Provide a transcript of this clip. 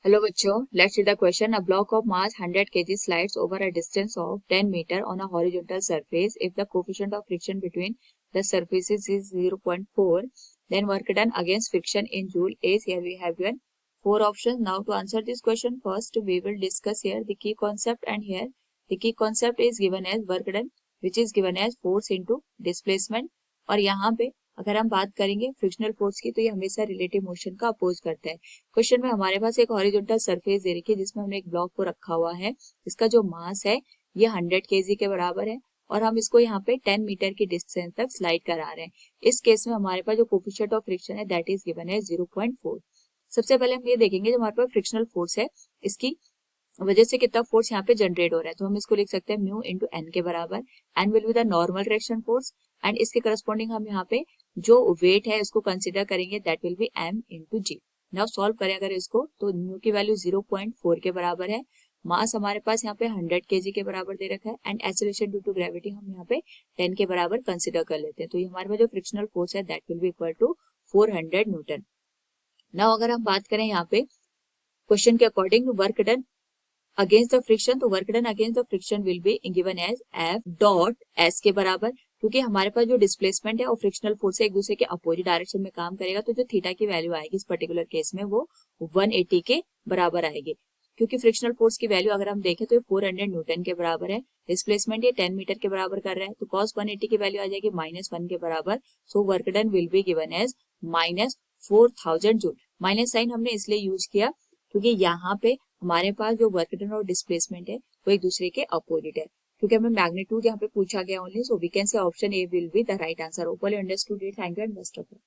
Hello बच्चों, let's read the question. A block of mass 100 kg slides over a distance of 10 meter on a horizontal surface. If the coefficient of friction between the surfaces is 0.4, then work done against friction in joule is. Here we have given four options. Now to answer this question, first we will discuss here the key concept, and here the key concept is given as work done, which is given as force into displacement. और यहाँ पे अगर हम बात करेंगे frictional force की, तो ये हमेशा रिलेटिव मोशन का अपोज करता है। क्वेश्चन में हमारे पास एक हॉरिजॉन्टल सरफेस दे रखी है जिसमें हमने एक ब्लॉक को रखा हुआ है। इसका जो मास है ये 100 केजी के बराबर है और हम इसको यहाँ पे 10 मीटर की डिस्टेंस तक स्लाइड करा रहे हैं। इस केस में हमारे पास जो कोफिशिएंट ऑफ फ्रिक्शन है दैट इज गिवन है 0.4। सबसे पहले हम ये देखेंगे जो हमारे पास फ्रिक्शनल फोर्स है इसकी वजह से कितना फोर्स यहाँ पे जनरेट हो रहा है, तो हम इसको लिख सकते हैं म्यू इंटू एन के बराबर। N will be the normal reaction force and इसके करस्पॉन्डिंग हम यहाँ पे जो वेट है उसको कंसिडर करेंगे that will be M into G. Now solve करें अगर इसको, तो म्यू की वैल्यू 0.4 के बराबर है, मास हमारे पास यहाँ पे 100 केजी के बराबर दे रखा है and acceleration due to gravity हम यहाँ पे 10 के बराबर कंसिडर कर लेते हैं। तो ये हमारे पास जो फ्रिक्शनल फोर्स है that will be equal to 400 newton. Now अगर हम बात करें यहाँ पे क्वेश्चन के according work done against the friction, तो work done against the friction will be given as F dot S के बराबर, क्योंकि हमारे पास जो डिस्प्लेसमेंट है और फ्रिक्शनल फोर्स है एक दूसरे के अपोजिट डायरेक्शन में काम करेगा, तो जो थीटा की वैल्यू आएगी इस पर्टिकुलर केस में वो 180 के बराबर आएगी। क्योंकि फ्रिक्शनल फोर्स की वैल्यू अगर हम देखें तो 400 न्यूटन के बराबर है, डिस्प्लेसमेंट ये 10 मीटर के बराबर कर रहा है, तो cos 180 की वैल्यू आ जाएगी -1 के बराबर। So work done will be given as -4000 joule. Minus sign हमने इसलिए यूज किया क्योंकि यहाँ पे हमारे पास जो वर्क डन और डिस्प्लेसमेंट है वो एक दूसरे के अपोजिट है। क्योंकि हमें मैग्नीट्यूड यहाँ पे पूछा गया only, so we can say option A will be the right answer. Hopefully understood it. Thank you and best of luck.